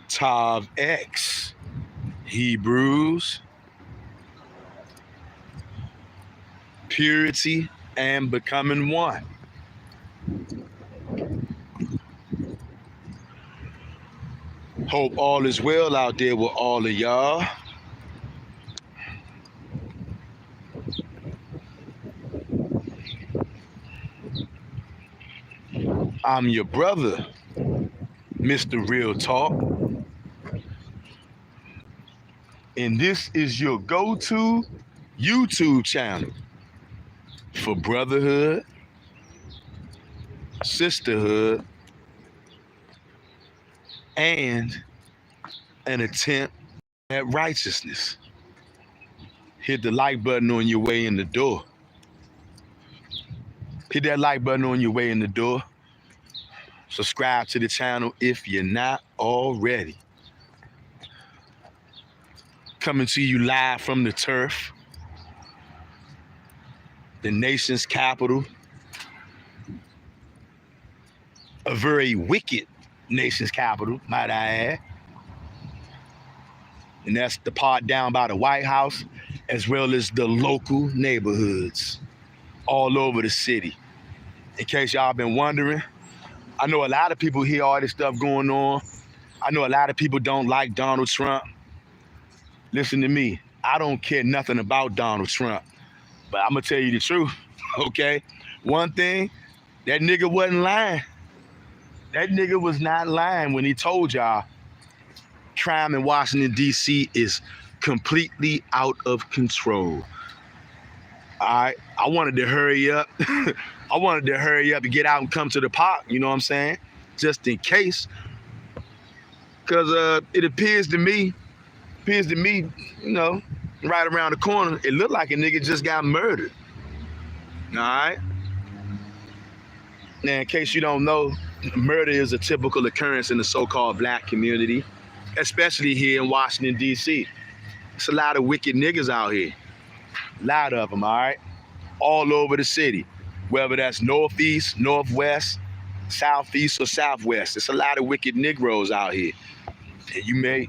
Tav X, Hebrews, purity and becoming one. Hope all is well out there with all of y'all. I'm your brother, Mr. Real Talk. And this is your go-to YouTube channel for brotherhood, sisterhood, and an attempt at righteousness. Hit the like button on your way in the door. Hit that like button on your way in the door. Subscribe to the channel if you're not already. Coming to you live from the turf, the nation's capital, a very wicked nation's capital, might I add. And that's the part down by the White House, as well as the local neighborhoods all over the city. In case y'all been wondering, I know a lot of people hear all this stuff going on. I know a lot of people don't like Donald Trump. Listen to me, I don't care nothing about Donald Trump, but I'm gonna tell you the truth, okay? One thing, that nigga wasn't lying. That nigga was not lying when he told y'all crime in Washington, D.C. is completely out of control. All right, I wanted to hurry up. I wanted to hurry up and get out and come to the park, you know what I'm saying? Just in case. Because it appears to me, you know, right around the corner, it looked like a nigga just got murdered. All right? Now, in case you don't know, murder is a typical occurrence in the so-called black community, especially here in Washington, D.C. It's a lot of wicked niggas out here. A lot of them, all right? All over the city, whether that's northeast, northwest, southeast, or southwest. It's a lot of wicked Negroes out here. And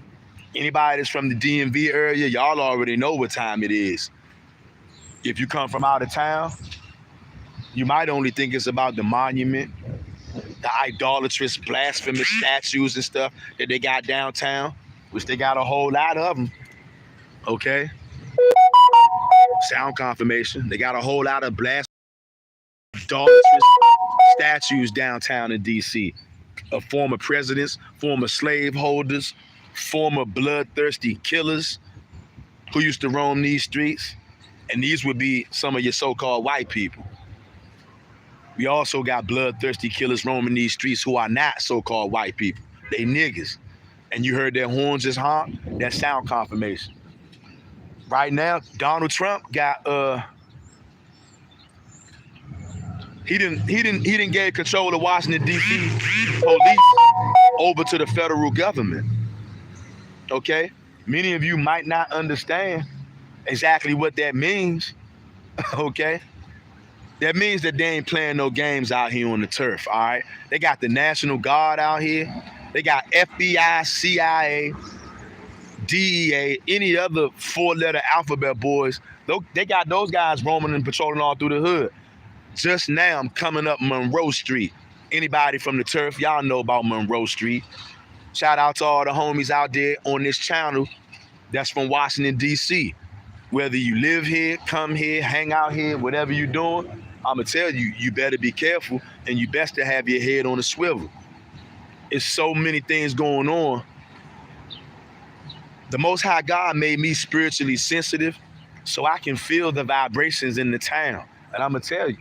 anybody that's from the DMV area, y'all already know what time it is. If you come from out of town, you might only think it's about the monument, the idolatrous, blasphemous statues and stuff that they got downtown, which they got a whole lot of them, okay? Sound confirmation. They got a whole lot of blasphemous, idolatrous statues downtown in D.C. of former presidents, former slaveholders, former bloodthirsty killers who used to roam these streets. And these would be some of your so-called white people. We also got bloodthirsty killers roaming these streets who are not so-called white people. They niggas. And you heard their horns just honk? That's sound confirmation. Right now, Donald Trump got he didn't give control of Washington D.C. police over to the federal government. Okay? Many of you might not understand exactly what that means. Okay? That means that they ain't playing no games out here on the turf, all right? They got the National Guard out here. They got FBI, CIA, DEA, any other four-letter alphabet boys. They got those guys roaming and patrolling all through the hood. Just now, I'm coming up Monroe Street. Anybody from the turf, y'all know about Monroe Street. Shout out to all the homies out there on this channel that's from Washington, D.C. Whether you live here, come here, hang out here, whatever you're doing, I'm going to tell you, you better be careful and you best to have your head on a swivel. It's so many things going on. The Most High God made me spiritually sensitive so I can feel the vibrations in the town. And I'm going to tell you,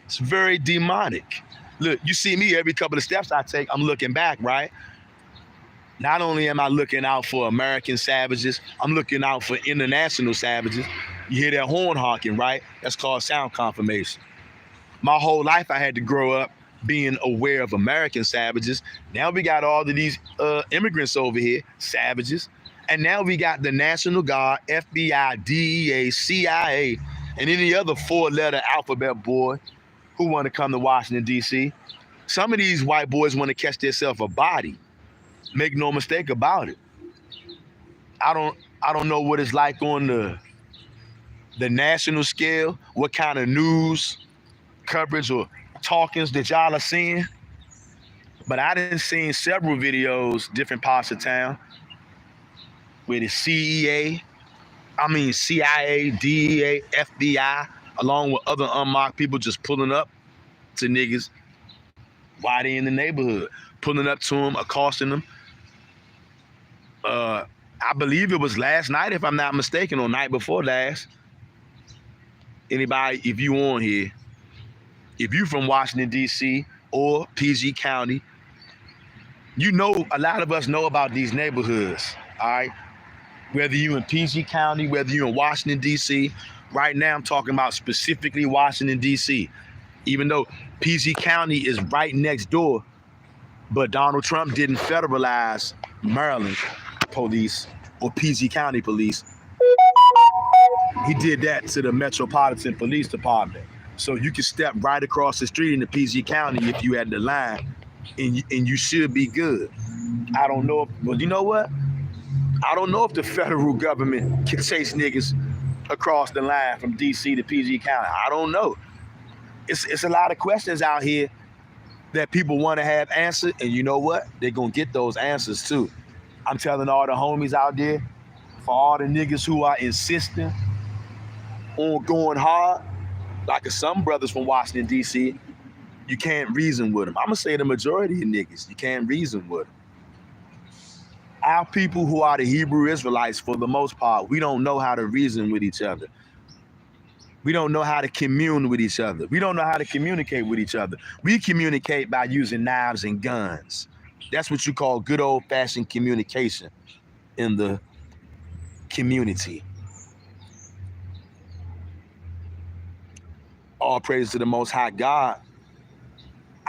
it's very demonic. Look, you see me every couple of steps I take, I'm looking back, right? Not only am I looking out for American savages, I'm looking out for international savages. You hear that horn honking, right? That's called sound confirmation. My whole life I had to grow up being aware of American savages. Now we got all of these immigrants over here, savages. And now we got the National Guard, FBI, DEA, CIA, and any other four-letter alphabet boy who want to come to Washington, D.C. Some of these white boys want to catch themselves a body. Make no mistake about it. I don't know what it's like on the national scale, what kind of news coverage or talkings that y'all are seeing. But I done seen several videos, different parts of town, where the CIA, DEA, FBI, along with other unmarked people just pulling up to niggas while they in the neighborhood, pulling up to them, accosting them. I believe it was last night, if I'm not mistaken, or night before last. Anybody, if you on here, if you from Washington, D.C. or PG County, you know, a lot of us know about these neighborhoods, all right? Whether you in PG County, whether you in Washington, D.C., right now I'm talking about specifically Washington, D.C., even though PG County is right next door, but Donald Trump didn't federalize Maryland police or PG County police. He did that to the Metropolitan Police Department. So you can step right across the street into PG County if you had the line, and you should be good. I don't know if, well, you know what? I don't know if the federal government can chase niggas across the line from DC to PG County. I don't know. It's a lot of questions out here that people want to have answered, and you know what? They're going to get those answers too. I'm telling all the homies out there, for all the niggas who are insisting on going hard, like some brothers from Washington, D.C., you can't reason with them. I'm going to say the majority of niggas, you can't reason with them. Our people who are the Hebrew Israelites, for the most part, we don't know how to reason with each other. We don't know how to commune with each other. We don't know how to communicate with each other. We communicate by using knives and guns. That's what you call good old-fashioned communication in the community. All praise to the Most High God.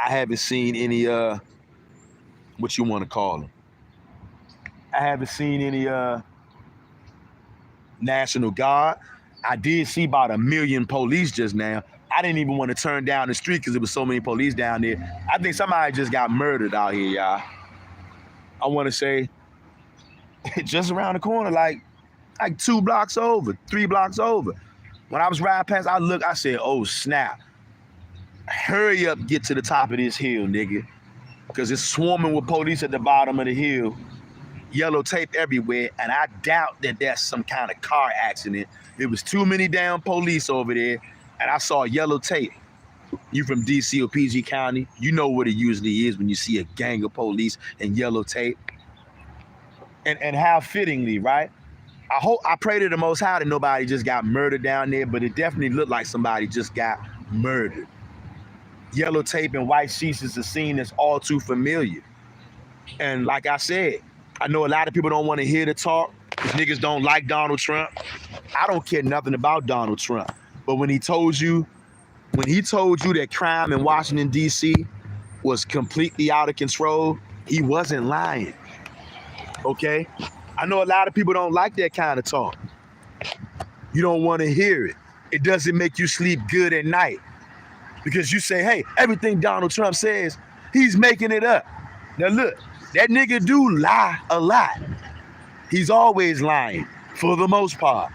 I haven't seen any, what you want to call them. I haven't seen any National Guard. I did see about 1 million police just now. I didn't even want to turn down the street because there was so many police down there. I think somebody just got murdered out here, y'all. I want to say just around the corner, like 2 blocks over, 3 blocks over. When I was riding past, I said, oh, snap. Hurry up, get to the top of this hill, nigga. Because it's swarming with police at the bottom of the hill. Yellow tape everywhere, and I doubt that that's some kind of car accident. There was too many damn police over there, and I saw yellow tape. You from DC or PG County, you know what it usually is when you see a gang of police and yellow tape. And how fittingly, right? I pray to the Most High that nobody just got murdered down there, but it definitely looked like somebody just got murdered. Yellow tape and white sheets is a scene that's all too familiar. And like I said, I know a lot of people don't want to hear the talk because niggas don't like Donald Trump. I don't care nothing about Donald Trump. But when he told you that crime in Washington, D.C. was completely out of control, he wasn't lying. Okay? I know a lot of people don't like that kind of talk. You don't want to hear it. It doesn't make you sleep good at night. Because you say, hey, everything Donald Trump says, he's making it up. Now look, that nigga do lie a lot. He's always lying, for the most part.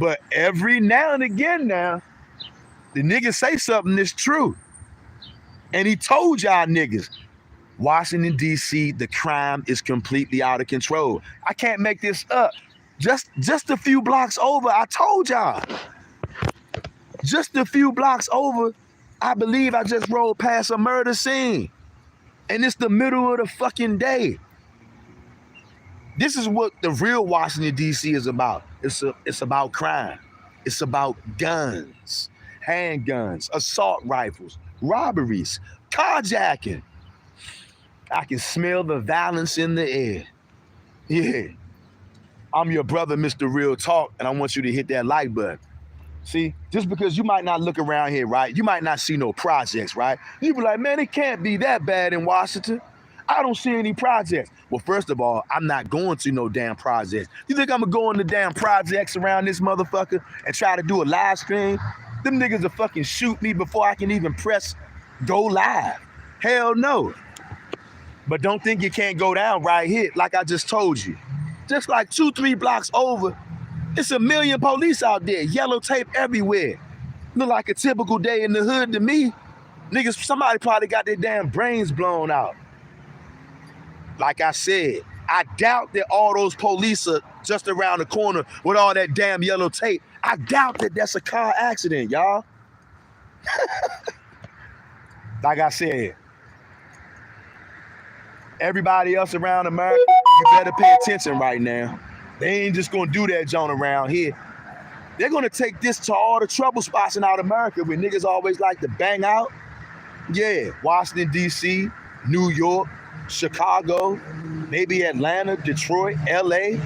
But every now and again now, the nigga say something that's true. And he told y'all niggas, Washington, D.C., the crime is completely out of control. I can't make this up. Just a few blocks over, I told y'all. Just a few blocks over, I believe I just rolled past a murder scene. And it's the middle of the fucking day. This is what the real Washington, D.C. is about. It's about crime. It's about guns, handguns, assault rifles, robberies, carjacking. I can smell the violence in the air. Yeah. I'm your brother, Mr. Real Talk, and I want you to hit that like button. See, just because you might not look around here, right? You might not see no projects, right? You be like, man, it can't be that bad in Washington. I don't see any projects. Well, first of all, I'm not going to no damn projects. You think I'm gonna go in the damn projects around this motherfucker and try to do a live stream? Them niggas will fucking shoot me before I can even press go live. Hell no. But don't think you can't go down right here, like I just told you. Just like 2-3 blocks over, it's a million police out there, yellow tape everywhere. Look like a typical day in the hood to me. Niggas, somebody probably got their damn brains blown out. Like I said, I doubt that all those police are just around the corner with all that damn yellow tape. I doubt that that's a car accident, y'all. Like I said, everybody else around America, you better pay attention right now. They ain't just gonna do that joint around here. They're gonna take this to all the trouble spots in out America where niggas always like to bang out. Yeah, Washington, D.C., New York, Chicago, maybe Atlanta, Detroit, L.A.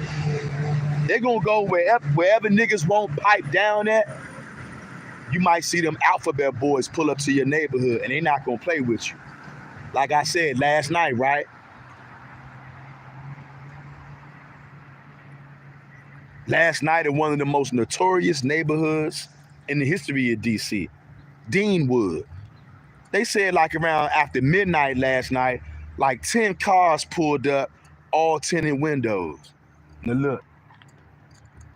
They're gonna go wherever niggas won't pipe down at. You might see them alphabet boys pull up to your neighborhood and they're not gonna play with you. Like I said last night, right? Last night in one of the most notorious neighborhoods in the history of DC, Deanwood. They said like around after midnight last night, like 10 cars pulled up, all tinted windows. Now look,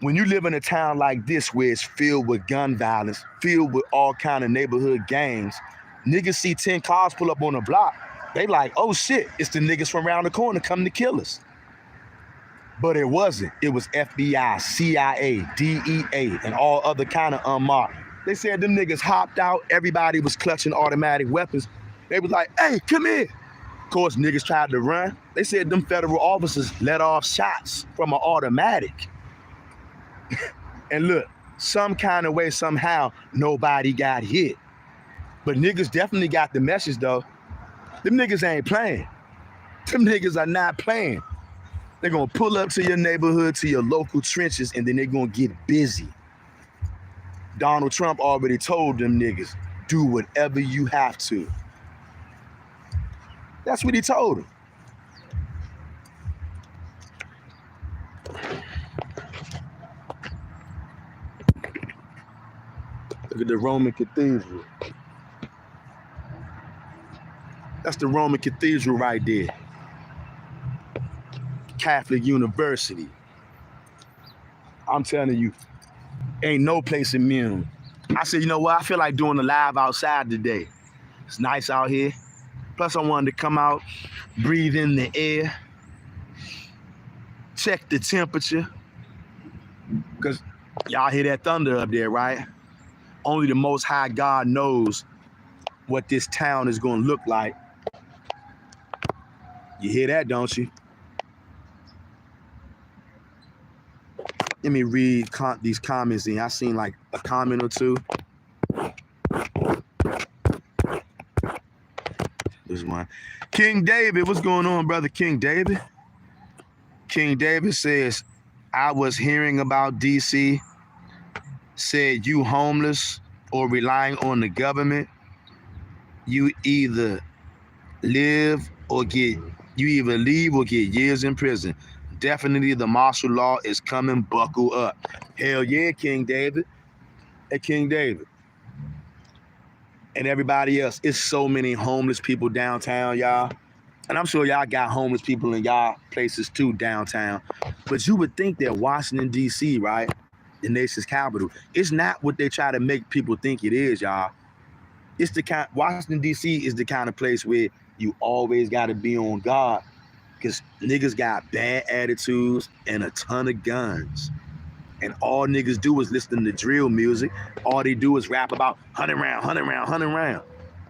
when you live in a town like this where it's filled with gun violence, filled with all kind of neighborhood gangs, niggas see 10 cars pull up on a block, they like, oh shit, it's the niggas from around the corner coming to kill us. But it wasn't. It was FBI, CIA, DEA, and all other kind of unmarked. They said them niggas hopped out. Everybody was clutching automatic weapons. They was like, hey, come here. Of course, niggas tried to run. They said them federal officers let off shots from an automatic. And look, some kind of way, somehow, nobody got hit. But niggas definitely got the message, though. Them niggas ain't playing. Them niggas are not playing. They're gonna pull up to your neighborhood, to your local trenches, and then they're gonna get busy. Donald Trump already told them niggas, do whatever you have to. That's what he told them. Look at the Roman Cathedral. That's the Roman Cathedral right there. Catholic University. I'm telling you, ain't no place immune. I said, you know what? I feel like doing a live outside today. It's nice out here. Plus, I wanted to come out, breathe in the air, check the temperature. Because y'all hear that thunder up there, right? Only the Most High God knows what this town is going to look like. You hear that, don't you? Let me read these comments in. I seen like a comment or two. This one. King David, what's going on, brother King David? King David says, I was hearing about DC, said you homeless or relying on the government, you either leave or get years in prison. Definitely the martial law is coming, buckle up. Hell yeah, King David. Hey, King David. And everybody else, it's so many homeless people downtown, y'all. And I'm sure y'all got homeless people in y'all places too downtown. But you would think that Washington, D.C., right, the nation's capital, it's not what they try to make people think it is, y'all. It's the kind, Washington, D.C. is the kind of place where you always got to be on guard. Because niggas got bad attitudes and a ton of guns. And all niggas do is listen to drill music. All they do is rap about 100 round, 100 round, 100 round.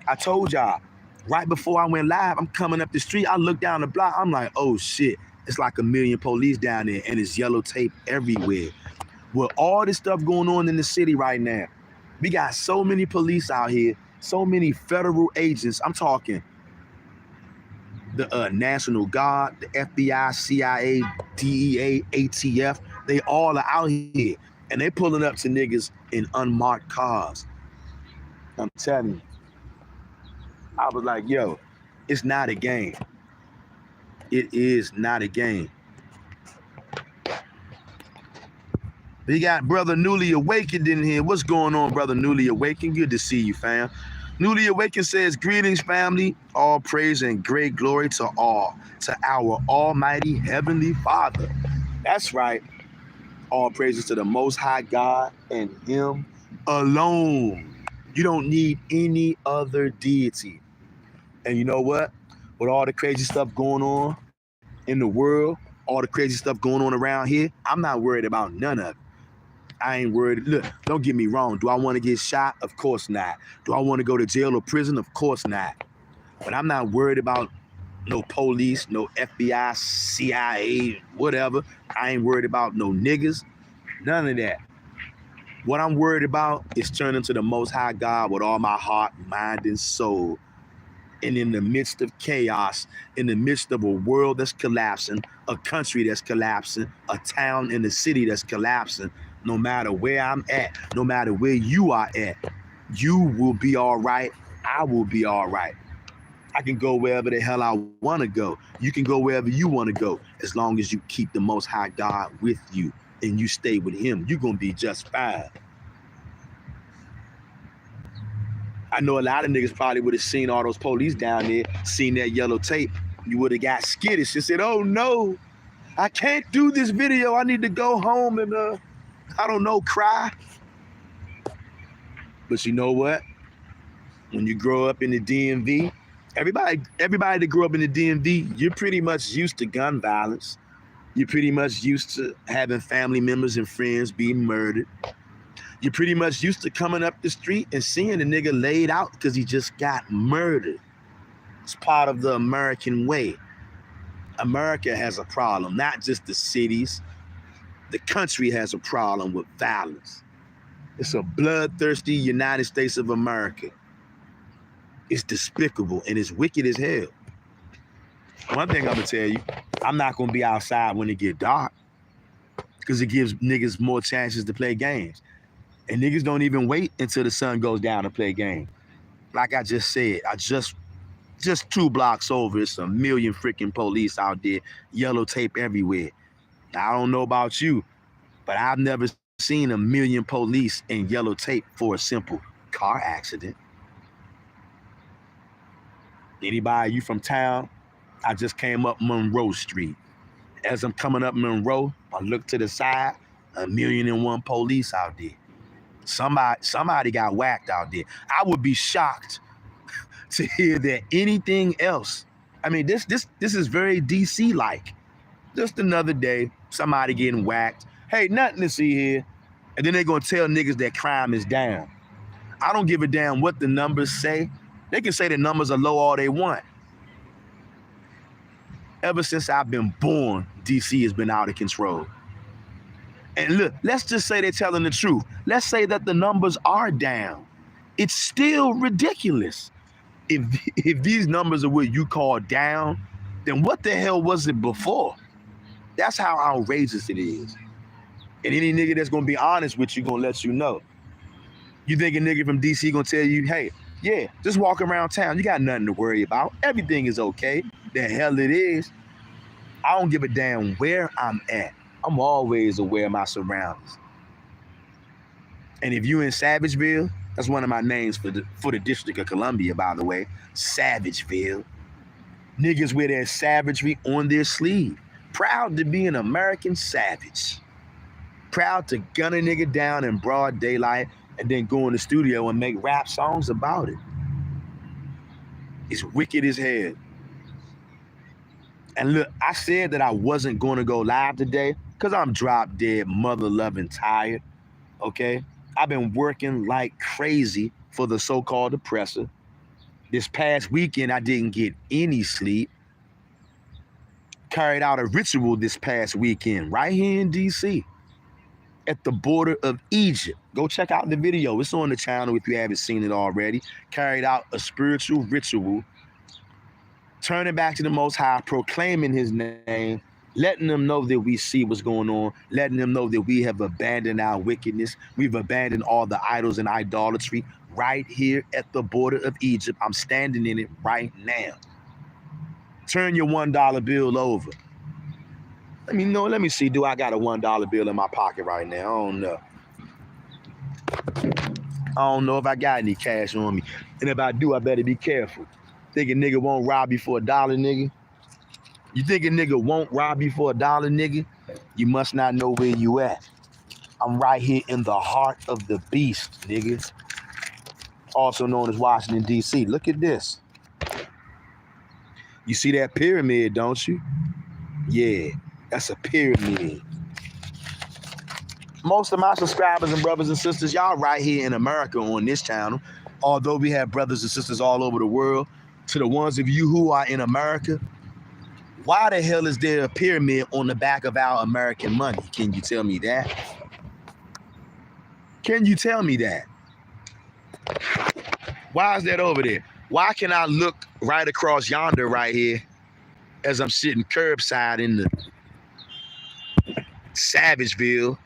I told y'all, right before I went live, I'm coming up the street. I look down the block. I'm like, oh shit. It's like a million police down there and it's yellow tape everywhere. With all this stuff going on in the city right now, we got so many police out here So many federal agents. I'm talking the National Guard, the FBI, CIA, DEA, ATF. They all are out here, and they pulling up to niggas in unmarked cars. I'm telling you. I was like, yo, it's not a game. It is not a game. We got Brother Newly Awakened in here. What's going on, Brother Newly Awakened? Good to see you, fam. Newly Awakened says, greetings, family. All praise and great glory to our almighty heavenly Father. That's right. All praises to the Most High God and Him alone. You don't need any other deity. And you know what? With all the crazy stuff going on in the world, all the crazy stuff going on around here, I'm not worried about none of it. I ain't worried. Look, don't get me wrong. Do I want to get shot? Of course not. Do I want to go to jail or prison? Of course not. But I'm not worried about no police, no FBI, CIA, whatever. I ain't worried about no niggas. None of that. What I'm worried about is turning to the Most High God with all my heart, mind, and soul. And in the midst of chaos, in the midst of a world that's collapsing, a country that's collapsing, a town and a city that's collapsing, no matter where I'm at, no matter where you are at, you will be all right. I will be all right. I can go wherever the hell I want to go. You can go wherever you want to go. As long as you keep the Most High God with you and you stay with Him, you're going to be just fine. I know a lot of niggas probably would have seen all those police down there, seen that yellow tape. You would have got skittish and said, oh no, I can't do this video. I need to go home and, I don't know, cry. But you know what? When you grow up in the DMV, everybody that grew up in the DMV, you're pretty much used to gun violence. You're pretty much used to having family members and friends being murdered. You're pretty much used to coming up the street and seeing a nigga laid out because he just got murdered. It's part of the American way. America has a problem, not just the cities. The country has a problem with violence. It's a bloodthirsty United States of America. It's despicable and it's wicked as hell. One thing I'm gonna tell you, I'm not gonna be outside when it get dark because it gives niggas more chances to play games. And niggas don't even wait until the sun goes down to play games. Like I just said, just 2 blocks over, it's a million freaking police out there, yellow tape everywhere. Now, I don't know about you, but I've never seen a million police and yellow tape for a simple car accident. Anybody, you from town? I just came up Monroe Street. As I'm coming up Monroe, I look to the side, 1,000,001 police out there. Somebody got whacked out there. I would be shocked to hear that anything else. I mean, this is very DC-like. Just another day, somebody getting whacked. Hey, nothing to see here. And then they're gonna tell niggas that crime is down. I don't give a damn what the numbers say. They can say the numbers are low all they want. Ever since I've been born, DC has been out of control. And look, let's just say they're telling the truth. Let's say that the numbers are down. It's still ridiculous. If these numbers are what you call down, then what the hell was it before? That's how outrageous it is. And any nigga that's gonna be honest with you gonna let you know. You think a nigga from DC gonna tell you, hey, yeah, just walk around town. You got nothing to worry about. Everything is okay. The hell it is. I don't give a damn where I'm at. I'm always aware of my surroundings. And if you in Savageville, that's one of my names for the District of Columbia, by the way, Savageville. Niggas wear their savagery on their sleeve. Proud to be an American savage. Proud to gun a nigga down in broad daylight and then go in the studio and make rap songs about it. It's wicked as hell. And look, I said that I wasn't going to go live today because I'm drop dead, mother-loving tired, okay? I've been working like crazy for the so-called oppressor. This past weekend, I didn't get any sleep. Carried out a ritual this past weekend right here in D.C. at the border of Egypt. Go check out the video. It's on the channel if you haven't seen it already. Carried out a spiritual ritual, turning back to the Most High, proclaiming his name, letting them know that we see what's going on, letting them know that we have abandoned our wickedness. We've abandoned all the idols and idolatry right here at the border of Egypt. I'm standing in it right now. Turn your $1 bill over. Let me see. Do I got a $1 bill in my pocket right now? I don't know. I don't know if I got any cash on me. And if I do, I better be careful. Think a nigga won't rob you for $1, nigga? You think a nigga won't rob you for $1, nigga? You must not know where you at. I'm right here in the heart of the beast, nigga. Also known as Washington, D.C. Look at this. You see that pyramid, don't you? Yeah, that's a pyramid. Most of my subscribers and brothers and sisters, y'all right here in America on this channel. Although we have brothers and sisters all over the world, to the ones of you who are in America, why the hell is there a pyramid on the back of our American money? Can you tell me that? Can you tell me that? Why is that over there? Why can I look right across yonder right here as I'm sitting curbside in the Savageville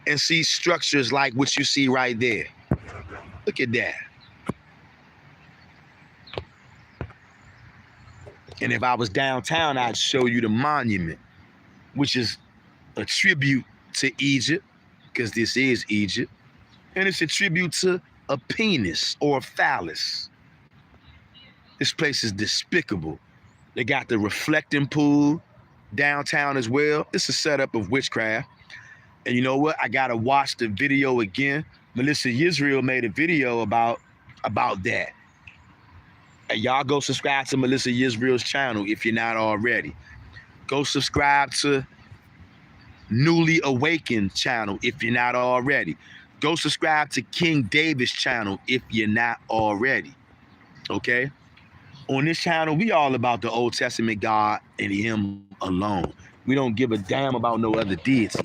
and see structures like what you see right there? Look at that. And if I was downtown, I'd show you the monument, which is a tribute to Egypt, because this is Egypt. And it's a tribute to a penis or a phallus. This place is despicable. They got the reflecting pool downtown as well. It's a setup of witchcraft. And you know what? I gotta watch the video again. Melissa Israel made a video about that. And y'all go subscribe to Melissa Israel's channel if you're not already. Go subscribe to Newly Awakened channel if you're not already. Go subscribe to King David's channel if you're not already. Okay? On this channel, we all about the Old Testament God and him alone. We don't give a damn about no other deity.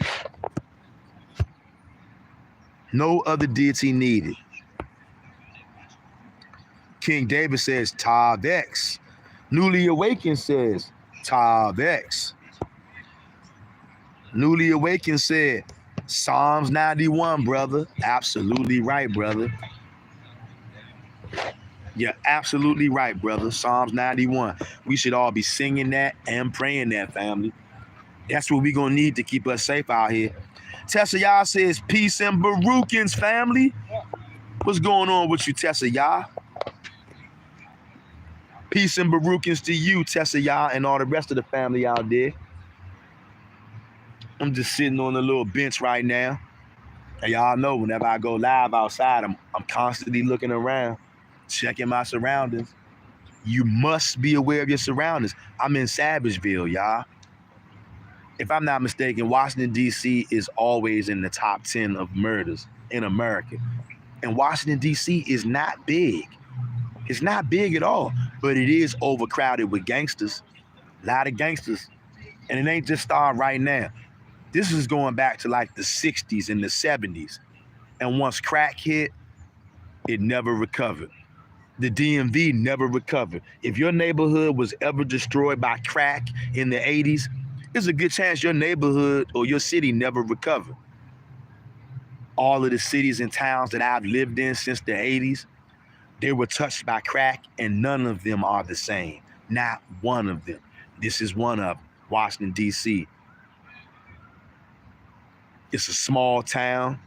No other deity needed. King David says, Tav-X. Newly Awakened says, Tav-X. Newly Awakened said, Psalms 91, brother. Absolutely right, brother. You're absolutely right, brother. Psalms 91. We should all be singing that and praying that, family. That's what we're going to need to keep us safe out here. Tessa Yah says, peace and Baruchans, family. What's going on with you, Tessa Yah? Peace and Baruchans to you, Tessa Yah, and all the rest of the family out there. I'm just sitting on a little bench right now. And y'all know whenever I go live outside, I'm constantly looking around, checking my surroundings. You must be aware of your surroundings. I'm in Savageville, y'all. If I'm not mistaken, Washington, D.C. is always in the top 10 of murders in America. And Washington, D.C. is not big. It's not big at all, but it is overcrowded with gangsters. A lot of gangsters. And it ain't just starting right now. This is going back to like the 60s and the 70s. And once crack hit, it never recovered. The DMV never recovered. If your neighborhood was ever destroyed by crack in the 80s, there's a good chance your neighborhood or your city never recovered. All of the cities and towns that I've lived in since the 80s, they were touched by crack, and none of them are the same. Not one of them. This is one of them, Washington, D.C. It's a small town,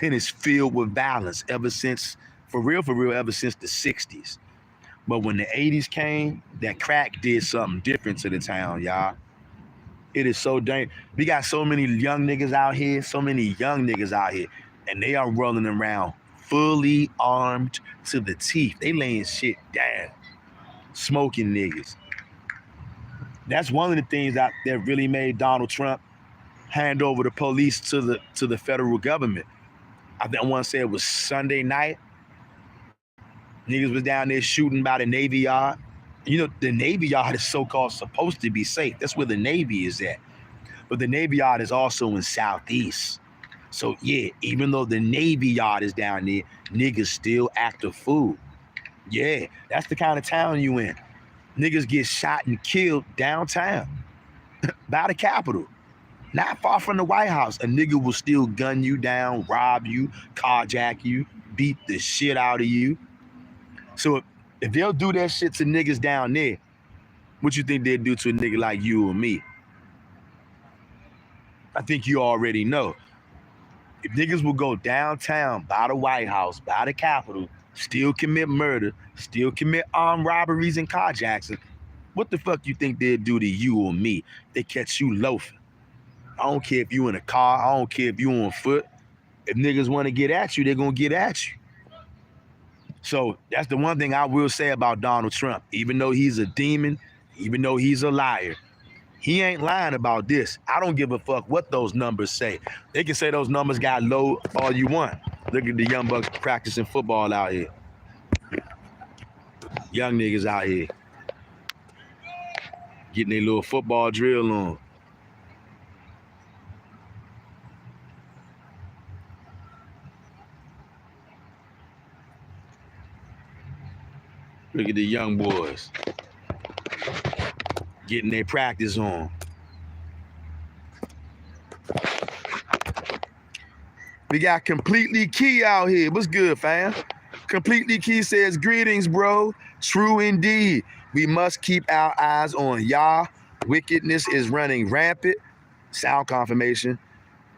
and it's filled with violence ever since, for real, ever since the 60s. But when the 80s came, that crack did something different to the town, y'all. It is so dangerous. We got so many young niggas out here, and they are rolling around fully armed to the teeth. They laying shit down, smoking niggas. That's one of the things that really made Donald Trump hand over the police to the federal government. I think I want to say it was Sunday night. Niggas was down there shooting by the Navy Yard. You know, the Navy Yard is so-called supposed to be safe. That's where the Navy is at. But the Navy Yard is also in Southeast. So yeah, even though the Navy Yard is down there, niggas still act a fool. Yeah, that's the kind of town you in. Niggas get shot and killed downtown by the Capitol. Not far from the White House, a nigga will still gun you down, rob you, carjack you, beat the shit out of you. So if they'll do that shit to niggas down there, what you think they'd do to a nigga like you or me? I think you already know. If niggas will go downtown by the White House, by the Capitol, still commit murder, still commit armed robberies and carjacking, what the fuck you think they'd do to you or me? They catch you loafing. I don't care if you in a car, I don't care if you on foot. If niggas want to get at you, they're gonna get at you. So that's the one thing I will say about Donald Trump. Even though he's a demon, even though he's a liar, he ain't lying about this. I don't give a fuck what those numbers say. They can say those numbers got low all you want. Look at the young bucks practicing football out here. Young niggas out here getting their little football drill on. Look at the young boys getting their practice on. We got Completely Key out here. What's good, fam? Completely Key says, greetings, bro. True indeed. We must keep our eyes on Yah. Wickedness is running rampant. Sound confirmation.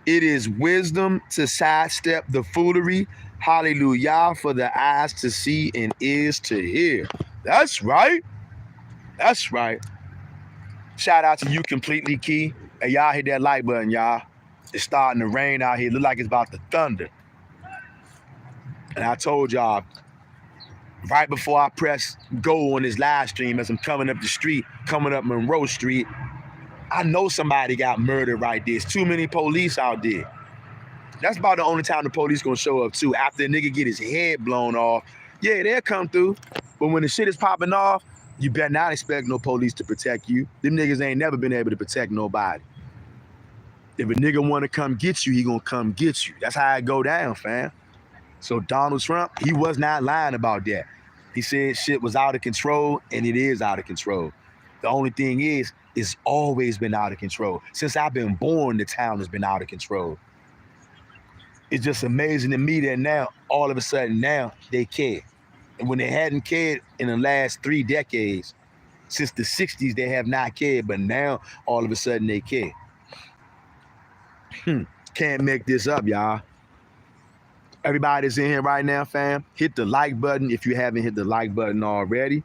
It is wisdom to sidestep the foolery. Hallelujah for the eyes to see and ears to hear. That's right. That's right. Shout out to you, Completely Key. Hey, y'all hit that like button, y'all. It's starting to rain out here. Look like it's about to thunder. And I told y'all, right before I press go on this live stream, as I'm coming up the street, coming up Monroe Street, I know somebody got murdered right there. There's too many police out there. That's about the only time the police gonna show up too. After a nigga get his head blown off, yeah, they'll come through. But when the shit is popping off, you better not expect no police to protect you. Them niggas ain't never been able to protect nobody. If a nigga wanna come get you, he gonna come get you. That's how it go down, fam. So Donald Trump, he was not lying about that. He said shit was out of control, and it is out of control. The only thing is, it's always been out of control. Since I've been born, the town has been out of control. It's just amazing to me that now, all of a sudden now, they care. And when they hadn't cared in the last 3 decades, since the 60s, they have not cared, but now, all of a sudden, they care. Can't make this up, y'all. Everybody that's in here right now, fam, hit the like button if you haven't hit the like button already.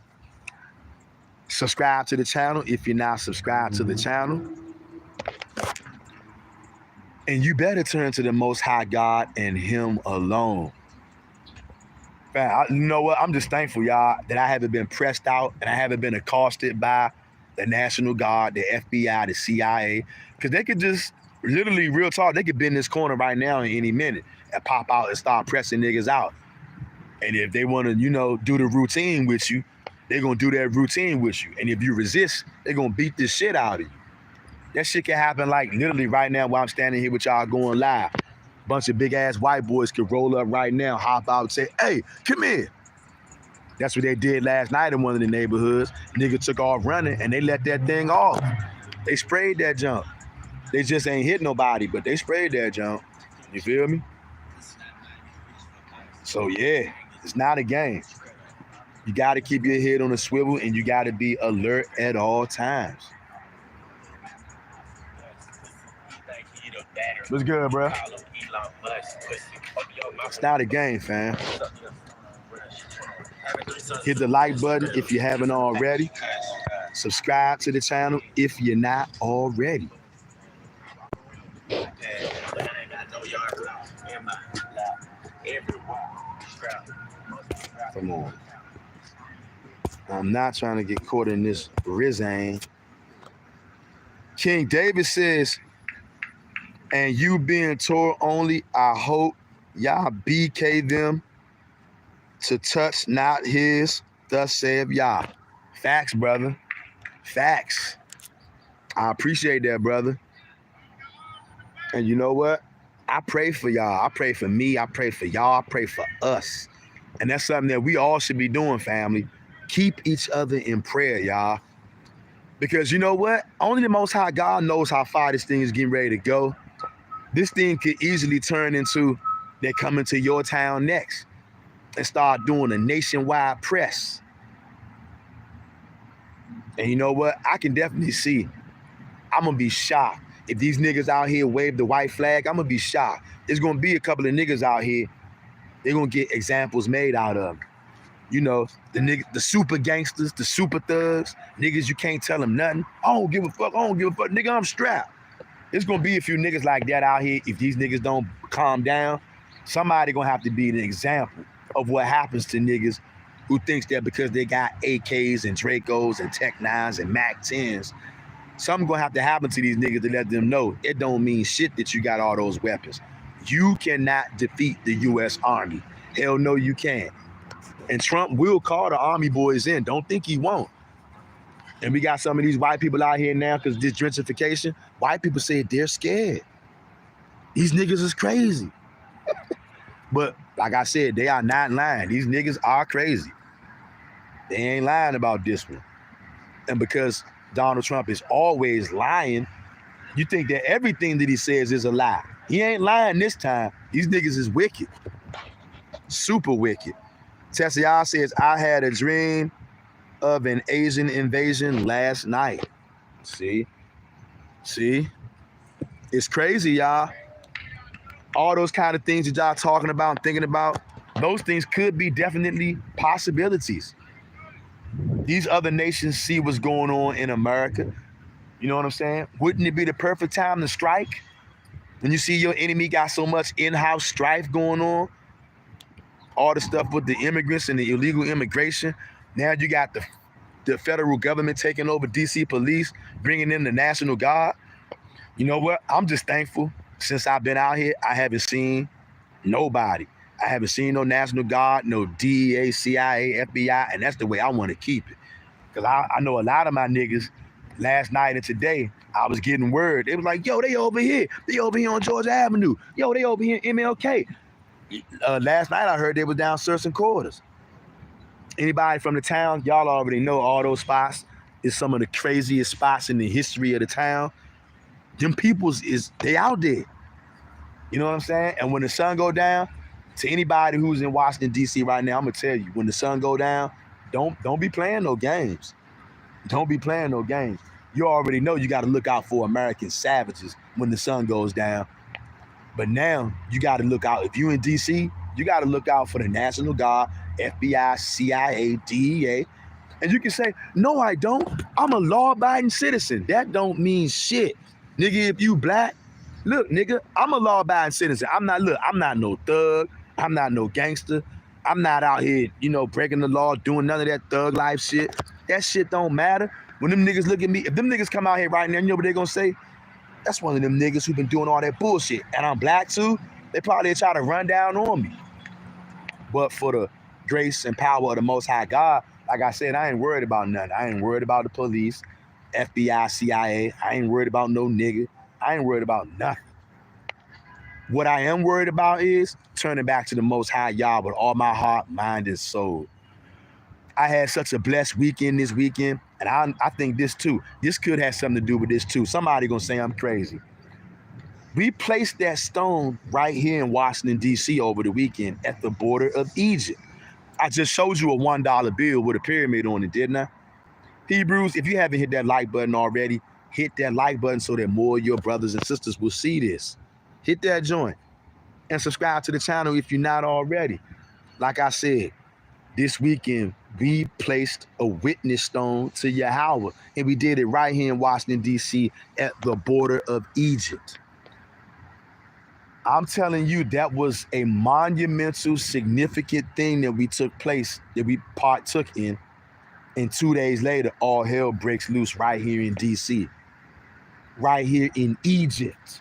Subscribe to the channel if you're not subscribed to the channel. And you better turn to the Most High God and Him alone. Man, you know what? I'm just thankful, y'all, that I haven't been pressed out and I haven't been accosted by the National Guard, the FBI, the CIA, because they could just, literally, real talk, they could be in this corner right now in any minute and pop out and start pressing niggas out. And if they want to, you know, do the routine with you, they're going to do that routine with you. And if you resist, they're going to beat the shit out of you. That shit can happen like literally right now while I'm standing here with y'all going live. Bunch of big ass white boys could roll up right now, hop out and say, hey, come here. That's what they did last night in one of the neighborhoods. Nigga took off running and they let that thing off. They sprayed that junk. They just ain't hit nobody, but they sprayed that junk. You feel me? So yeah, it's not a game. You gotta keep your head on a swivel and you gotta be alert at all times. What's good, bro? It's not a game, fam. Hit the like button if you haven't already. Subscribe to the channel if you're not already. Come on. I'm not trying to get caught in this rizane. King David says, and you being Torah only, I hope y'all BK them to touch not his, thus saith Yah. Facts, brother. Facts. I appreciate that, brother. And you know what? I pray for y'all. I pray for me. I pray for y'all. I pray for us. And that's something that we all should be doing, family. Keep each other in prayer, y'all. Because you know what? Only the Most High God knows how far this thing is getting ready to go. This thing could easily turn into they're coming to your town next and start doing a nationwide press. And you know what? I can definitely see. I'm going to be shocked. If these niggas out here wave the white flag, I'm going to be shocked. There's going to be a couple of niggas out here. They're going to get examples made out of them. You know, the super gangsters, the super thugs, niggas you can't tell them nothing. I don't give a fuck. I don't give a fuck. Nigga, I'm strapped. There's going to be a few niggas like that out here. If these niggas don't calm down, somebody going to have to be an example of what happens to niggas who thinks that because they got AKs and Dracos and Tech 9s and Mac 10s, something going to have to happen to these niggas to let them know it don't mean shit that you got all those weapons. You cannot defeat the U.S. Army. Hell no, you can't. And Trump will call the Army boys in. Don't think he won't. And we got some of these white people out here now because this gentrification, white people say they're scared. These niggas is crazy. But like I said, they are not lying. These niggas are crazy. They ain't lying about this one. And because Donald Trump is always lying, you think that everything that he says is a lie. He ain't lying this time. These niggas is wicked. Super wicked. Tessiah says, I had a dream of an Asian invasion last night. See? It's crazy, y'all. All those kind of things that y'all talking about and thinking about, those things could be definitely possibilities. These other nations see what's going on in America. You know what I'm saying? Wouldn't it be the perfect time to strike? When you see your enemy got so much in-house strife going on, all the stuff with the immigrants and the illegal immigration. Now you got the federal government taking over DC police, bringing in the National Guard. You know what? I'm just thankful. Since I've been out here, I haven't seen nobody. I haven't seen no National Guard, no DEA, CIA, FBI, and that's the way I want to keep it. Because I know a lot of my niggas last night and today, I was getting word. They was like, yo, they over here. They over here on Georgia Avenue. Yo, they over here in MLK. Last night I heard they was down Searching Quarters. Anybody from the town, y'all already know all those spots is some of the craziest spots in the history of the town. Them peoples they out there. You know what I'm saying? And when the sun go down, to anybody who's in Washington, D.C. right now, I'm gonna tell you, when the sun go down, don't be playing no games. Don't be playing no games. You already know you gotta look out for American savages when the sun goes down. But now you got to look out. If you in D.C., you got to look out for the National Guard, FBI, CIA, DEA. And you can say, no, I don't. I'm a law-abiding citizen. That don't mean shit. Nigga, if you black, look, nigga, I'm a law-abiding citizen. I'm not no thug. I'm not no gangster. I'm not out here, breaking the law, doing none of that thug life shit. That shit don't matter. When them niggas look at me, if them niggas come out here right now, you know what they gonna say? That's one of them niggas who been doing all that bullshit. And I'm black too. They probably try to run down on me. But for the grace and power of the Most High God, like I said, I ain't worried about nothing. I ain't worried about the police, FBI, CIA. I ain't worried about no nigga. I ain't worried about nothing. What I am worried about is turning back to the Most High Yah with all my heart, mind, and soul. I had such a blessed weekend this weekend. And I think this too. This could have something to do with this too. Somebody gonna say I'm crazy. We placed that stone right here in Washington, D.C. over the weekend at the border of Egypt. I just showed you a $1 bill with a pyramid on it, didn't I? Hebrews, if you haven't hit that like button already, hit that like button so that more of your brothers and sisters will see this. Hit that joint and subscribe to the channel if you're not already. Like I said, this weekend, we placed a witness stone to Yahweh, and we did it right here in Washington, D.C. at the border of Egypt. I'm telling you, that was a monumental, significant thing that we partook in, and 2 days later, all hell breaks loose right here in D.C., right here in Egypt.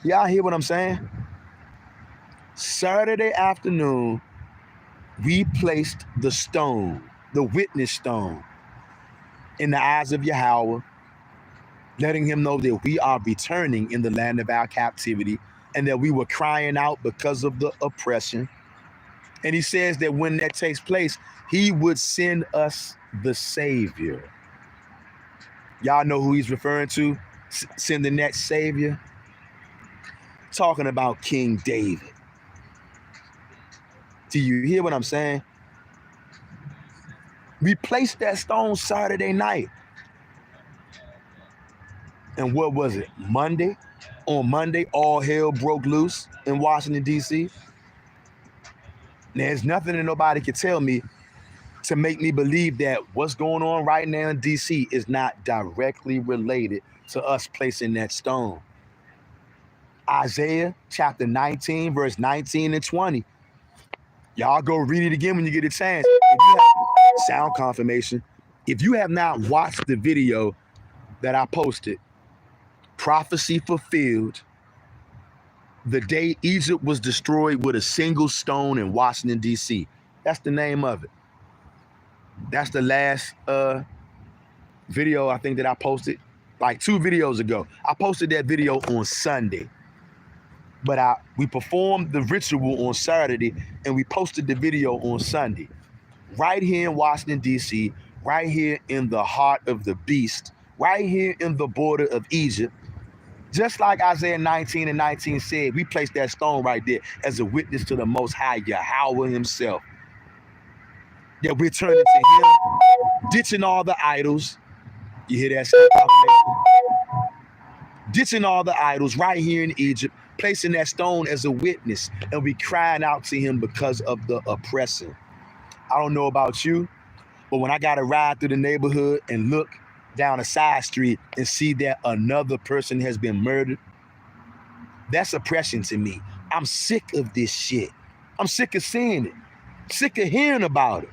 Y'all hear what I'm saying? Saturday afternoon, we placed the stone, the witness stone, in the eyes of Yahweh letting him know that we are returning in the land of our captivity and that we were crying out because of the oppression. And he says that when that takes place, he would send us the Savior. Y'all know who he's referring to? Sending that Savior? Talking about King David. Do you hear what I'm saying? We placed that stone Saturday night. And what was it? Monday? On Monday, all hell broke loose in Washington, D.C. There's nothing that nobody can tell me to make me believe that what's going on right now in D.C. is not directly related to us placing that stone. Isaiah chapter 19, verse 19 and 20. Y'all go read it again when you get a chance. Sound confirmation. If you have not watched the video that I posted, Prophecy Fulfilled, the day Egypt was destroyed with a single stone in Washington, D.C. That's the name of it. That's the last video I think that I posted like 2 videos ago. I posted that video on Sunday. But we performed the ritual on Saturday and we posted the video on Sunday. Right here in Washington, D.C., right here in the heart of the beast, right here in the border of Egypt. Just like Isaiah 19 and 19 said, we placed that stone right there as a witness to the Most High Yahweh himself. That we're turning to him, ditching all the idols. You hear that sound confirmation? Ditching all the idols right here in Egypt, placing that stone as a witness, and we crying out to him because of the oppressor. I don't know about you, but when I got to ride through the neighborhood and look down a side street and see that another person has been murdered, that's oppression to me. I'm sick of this shit. I'm sick of seeing it, sick of hearing about it.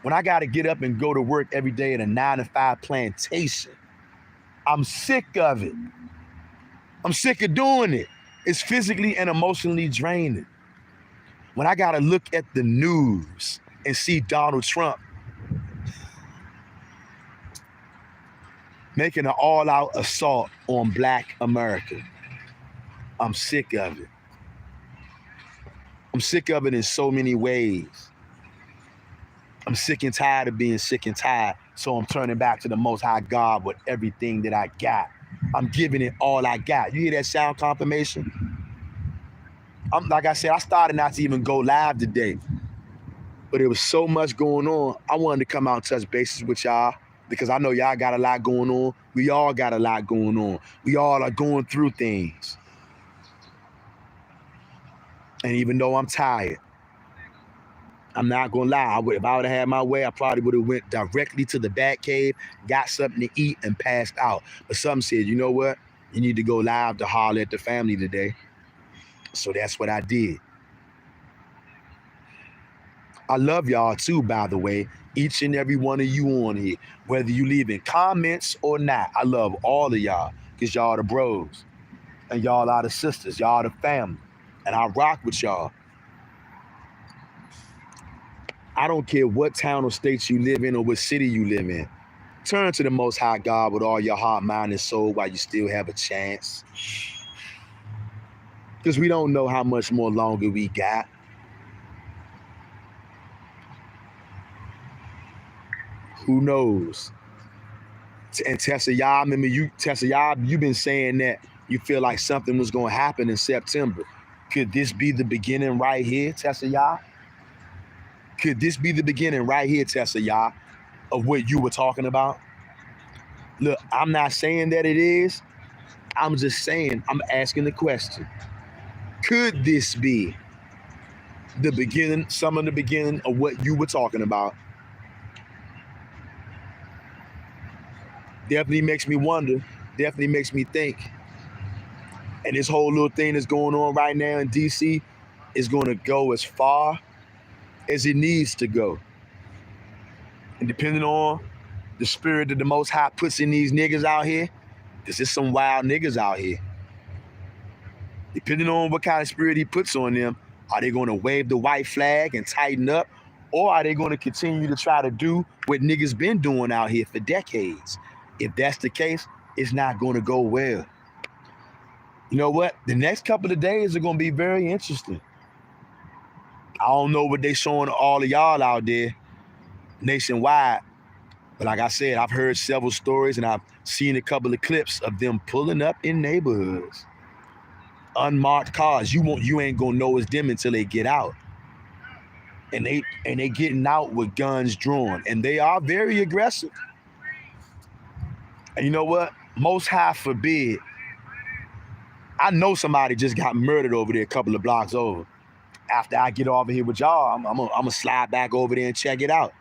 When I got to get up and go to work every day at a 9-to-5 plantation, I'm sick of it. I'm sick of doing it. It's physically and emotionally draining. When I got to look at the news and see Donald Trump making an all-out assault on Black America, I'm sick of it. I'm sick of it in so many ways. I'm sick and tired of being sick and tired, so I'm turning back to the Most High God with everything that I got. I'm giving it all I got. You hear that sound confirmation? Like I said, I started not to even go live today, but there was so much going on. I wanted to come out and touch bases with y'all because I know y'all got a lot going on. We all got a lot going on. We all are going through things. And even though I'm tired, I'm not gonna lie. If I would have had my way, I probably would have went directly to the bat cave, got something to eat, and passed out. But something said, you know what? You need to go live to holler at the family today. So that's what I did. I love y'all too, by the way. Each and every one of you on here, whether you leaving comments or not. I love all of y'all because y'all the bros. And y'all are the sisters. Y'all the family. And I rock with y'all. I don't care what town or state you live in or what city you live in. Turn to the Most High God with all your heart, mind, and soul while you still have a chance. Because we don't know how much more longer we got. Who knows? And Tessa, y'all, remember you've been saying that you feel like something was going to happen in September. Could this be the beginning right here, Tessa, y'all? Could this be the beginning right here, Tessa, y'all, of what you were talking about? Look, I'm not saying that it is. I'm just saying, I'm asking the question. Could this be the beginning, some of the beginning of what you were talking about? Definitely makes me wonder. Definitely makes me think. And this whole little thing that's going on right now in D.C. is going to go as far as it needs to go. And depending on the spirit that the Most High puts in these niggas out here, because there's some wild niggas out here. Depending on what kind of spirit he puts on them, are they going to wave the white flag and tighten up? Or are they going to continue to try to do what niggas been doing out here for decades? If that's the case, it's not going to go well. You know what? The next couple of days are going to be very interesting. I don't know what they showing all of y'all out there nationwide, but like I said, I've heard several stories and I've seen a couple of clips of them pulling up in neighborhoods, unmarked cars. You ain't gonna know it's them until they get out, and they getting out with guns drawn, and they are very aggressive. And you know what? Most High forbid. I know somebody just got murdered over there a couple of blocks over. After I get over here with y'all, I'm gonna slide back over there and check it out.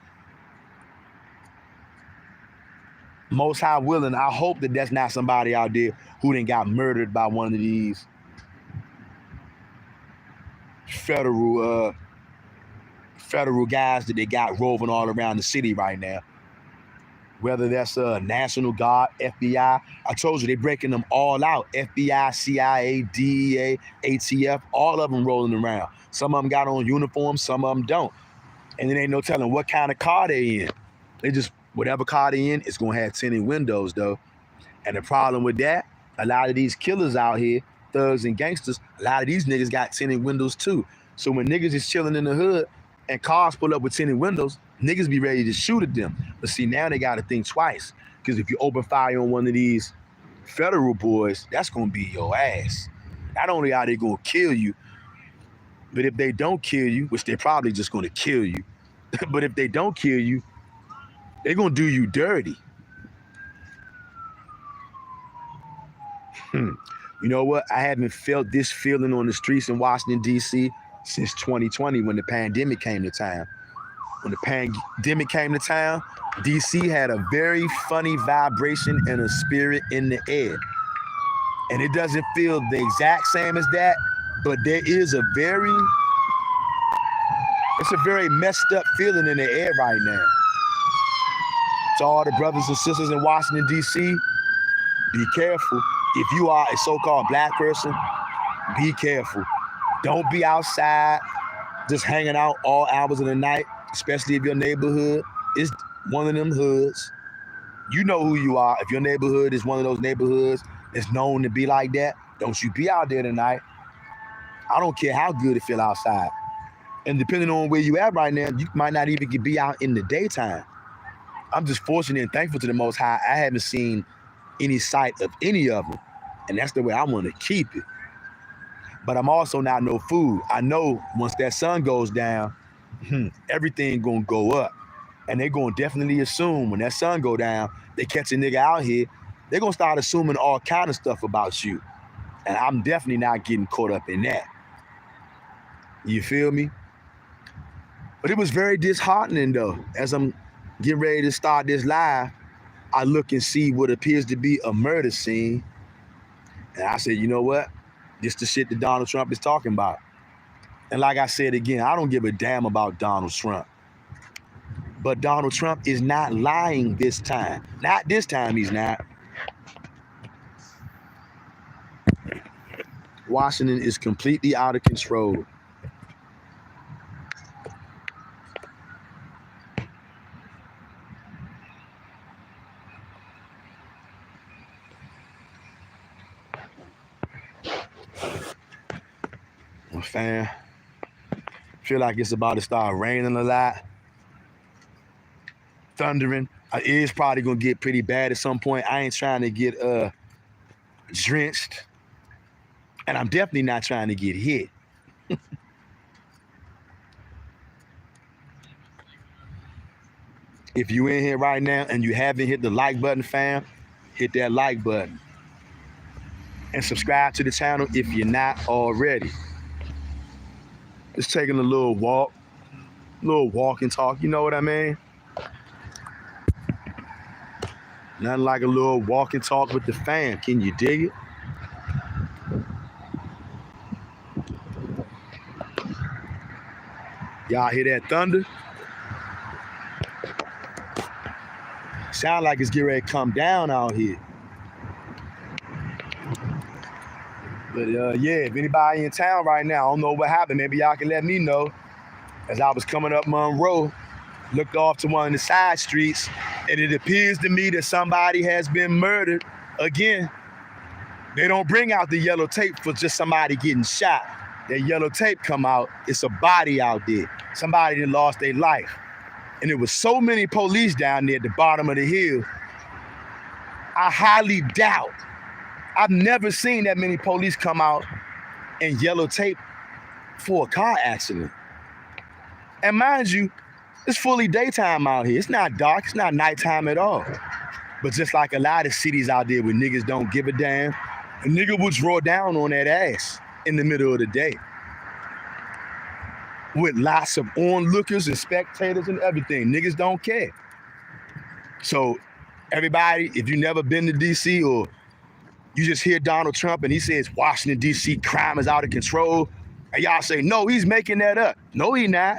Most High willing, I hope that that's not somebody out there who done got murdered by one of these federal guys that they got roving all around the city right now. Whether that's National Guard, FBI. I told you, they breaking them all out. FBI, CIA, DEA, ATF, all of them rolling around. Some of them got on uniforms, some of them don't. And there ain't no telling what kind of car they in. They just, whatever car they in, it's going to have tinted windows, though. And the problem with that, a lot of these killers out here, thugs and gangsters, a lot of these niggas got tinted windows, too. So when niggas is chilling in the hood and cars pull up with tinted windows, niggas be ready to shoot at them. But see, now they got to think twice. Because if you open fire on one of these federal boys, that's going to be your ass. Not only are they going to kill you, but if they don't kill you, which they're probably just going to kill you, but if they don't kill you, they're going to do you dirty. You know what? I haven't felt this feeling on the streets in Washington, D.C. since 2020 when the pandemic came to town. When the pandemic came to town, D.C. had a very funny vibration and a spirit in the air. And it doesn't feel the exact same as that, but there is it's a very messed up feeling in the air right now. To all the brothers and sisters in Washington, D.C., be careful. If you are a so-called black person, be careful. Don't be outside just hanging out all hours of the night, especially if your neighborhood is one of them hoods. You know who you are. If your neighborhood is one of those neighborhoods that's known to be like that, don't you be out there tonight. I don't care how good it feel outside. And depending on where you at right now, you might not even be out in the daytime. I'm just fortunate and thankful to the Most High. I haven't seen any sight of any of them. And that's the way I want to keep it. But I'm also not no fool. I know once that sun goes down, everything gonna go up. And they're gonna definitely assume when that sun go down, they catch a nigga out here, they're gonna start assuming all kind of stuff about you. And I'm definitely not getting caught up in that. You feel me? But it was very disheartening though. As I'm getting ready to start this live, I look and see what appears to be a murder scene. And I said, you know what? This the shit that Donald Trump is talking about. And like I said again, I don't give a damn about Donald Trump. But Donald Trump is not lying this time. Not this time, he's not. Washington is completely out of control. Fam, feel like it's about to start raining a lot, thundering. It is probably gonna get pretty bad at some point. I ain't trying to get drenched, and I'm definitely not trying to get hit. If you in here right now and you haven't hit the like button, fam, hit that like button and subscribe to the channel if you're not already. Just taking a little walk and talk, you know what I mean? Nothing like a little walk and talk with the fam. Can you dig it? Y'all hear that thunder? Sound like it's getting ready to come down out here. But yeah, if anybody in town right now, I don't know what happened. Maybe y'all can let me know. As I was coming up Monroe, looked off to one of the side streets, and it appears to me that somebody has been murdered again. They don't bring out the yellow tape for just somebody getting shot. That yellow tape come out, it's a body out there. Somebody that lost their life. And there was so many police down there at the bottom of the hill. I highly doubt. I've never seen that many police come out and yellow tape for a car accident. And mind you, it's fully daytime out here. It's not dark, it's not nighttime at all. But just like a lot of cities out there where niggas don't give a damn, a nigga will draw down on that ass in the middle of the day. With lots of onlookers and spectators and everything. Niggas don't care. So everybody, if you never been to DC or you just hear Donald Trump and he says Washington, DC crime is out of control, and y'all say, no, he's making that up. No, he not.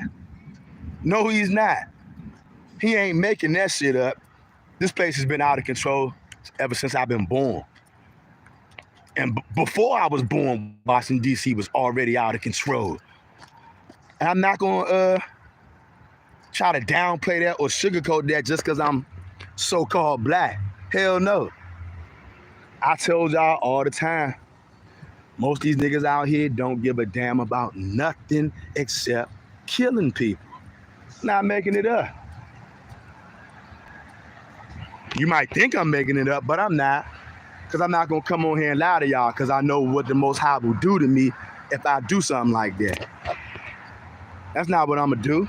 No, he's not. He ain't making that shit up. This place has been out of control ever since I've been born. And before I was born, Washington, D.C. was already out of control. And I'm not going to try to downplay that or sugarcoat that just because I'm so-called black. Hell no. I told y'all all the time, most of these niggas out here don't give a damn about nothing except killing people. Not making it up. You might think I'm making it up, but I'm not. Because I'm not going to come on here and lie to y'all because I know what the Most High will do to me if I do something like that. That's not what I'm going to do.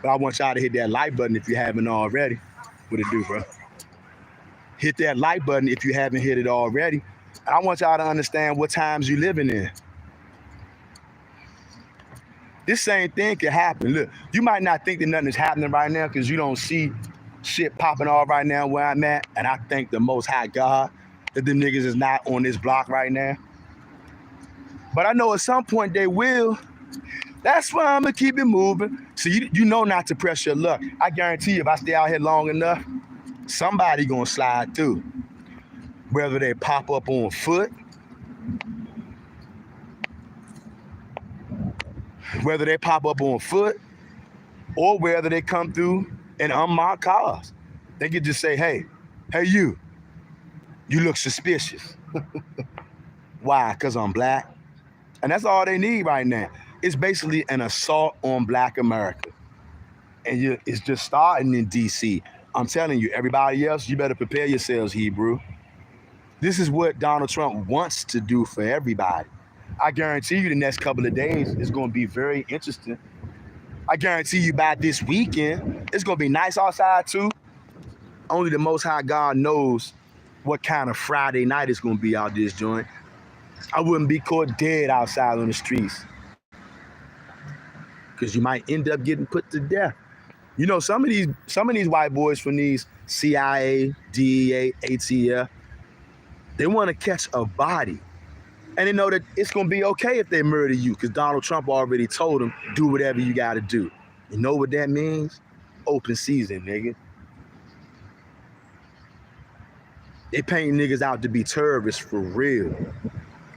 But I want y'all to hit that like button if you haven't already. What it do, bro? Hit that like button if you haven't hit it already. I want y'all to understand what times you living in. This same thing can happen. Look, you might not think that nothing is happening right now because you don't see shit popping off right now where I'm at. And I thank the Most High God that the niggas is not on this block right now. But I know at some point they will. That's why I'm going to keep it moving. So you know not to press your luck. I guarantee you if I stay out here long enough, somebody going to slide through. Whether they pop up on foot, whether they pop up on foot, or whether they come through in unmarked cars. They could just say, hey you look suspicious. Why? Because I'm black. And that's all they need right now. It's basically an assault on black America. And it's just starting in DC. I'm telling you, everybody else, you better prepare yourselves, Hebrew. This is what Donald Trump wants to do for everybody. I guarantee you the next couple of days is going to be very interesting. I guarantee you by this weekend, it's going to be nice outside too. Only the Most High God knows what kind of Friday night it's going to be out this joint. I wouldn't be caught dead outside on the streets because you might end up getting put to death. You know, some of these white boys from these CIA, DEA, ATF, they want to catch a body. And they know that it's going to be okay if they murder you because Donald Trump already told them, do whatever you got to do. You know what that means? Open season, nigga. They paint niggas out to be terrorists for real.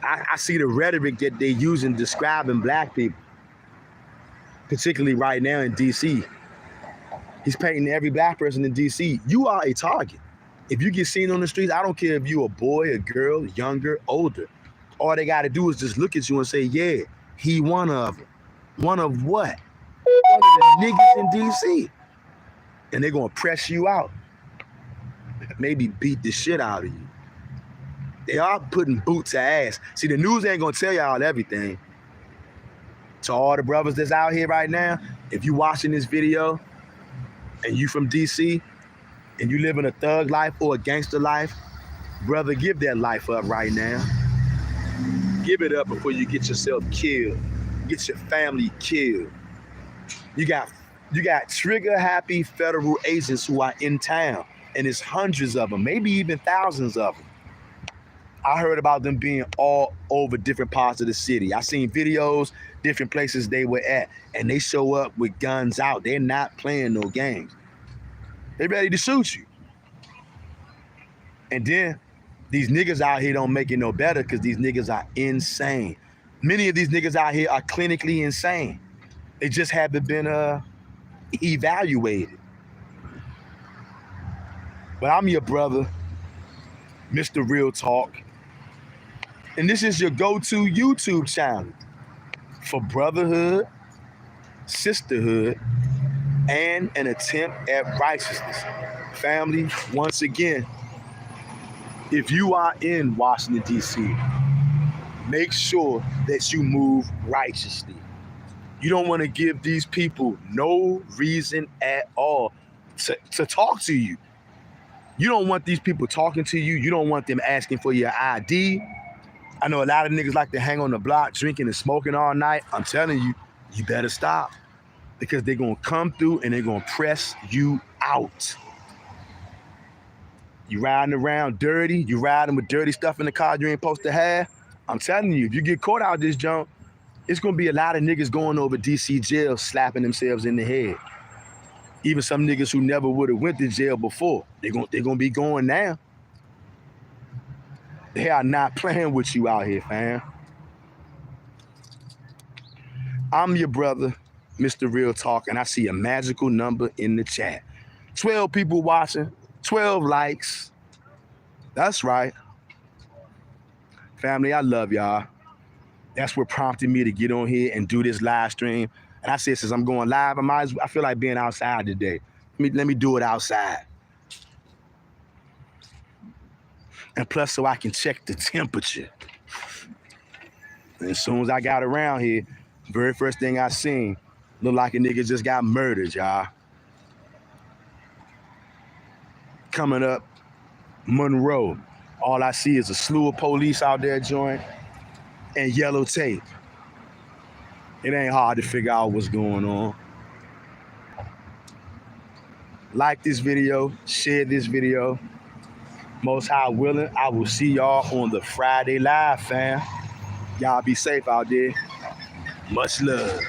I see the rhetoric that they using describing black people, particularly right now in DC. He's painting every black person in DC. You are a target. If you get seen on the streets, I don't care if you a boy, a girl, younger, older. All they got to do is just look at you and say, yeah, he one of them. One of what? One of the niggas in DC. And they're going to press you out. Maybe beat the shit out of you. They are putting boots to ass. See, the news ain't going to tell y'all everything. To all the brothers that's out here right now, if you watching this video and you from DC and you living a thug life or a gangster life, brother, give that life up right now. Give it up before you get yourself killed. Get your family killed. You got trigger-happy federal agents who are in town, and it's hundreds of them, maybe even thousands of them. I heard about them being all over different parts of the city. I seen videos, different places they were at, and they show up with guns out. They're not playing no games. They ready to shoot you. And then these niggas out here don't make it no better because these niggas are insane. Many of these niggas out here are clinically insane. They just haven't been evaluated. But I'm your brother, Mr. Real Talk. And this is your go-to YouTube channel for brotherhood, sisterhood, and an attempt at righteousness. Family, once again, if you are in Washington, D.C., make sure that you move righteously. You don't want to give these people no reason at all to talk to you. You don't want these people talking to you. You don't want them asking for your ID. I know a lot of niggas like to hang on the block drinking and smoking all night. I'm telling you, you better stop, because they're going to come through and they're going to press you out. You riding around dirty, you riding with dirty stuff in the car you ain't supposed to have. I'm telling you, if you get caught out this junk, it's going to be a lot of niggas going over DC jail slapping themselves in the head. Even some niggas who never would have went to jail before, they're gonna be going now. They are not playing with you out here, fam. I'm your brother, Mr. Real Talk, and I see a magical number in the chat. 12 people watching, 12 likes. That's right. Family, I love y'all. That's what prompted me to get on here and do this live stream. And I said, since I'm going live, I feel like being outside today. Let me do it outside. And plus, so I can check the temperature. And as soon as I got around here, very first thing I seen, looked like a nigga just got murdered, y'all. Coming up, Monroe. All I see is a slew of police out there, joint, and yellow tape. It ain't hard to figure out what's going on. Like this video, share this video. Most High willing, I will see y'all on the Friday Live, fam. Y'all be safe out there. Much love.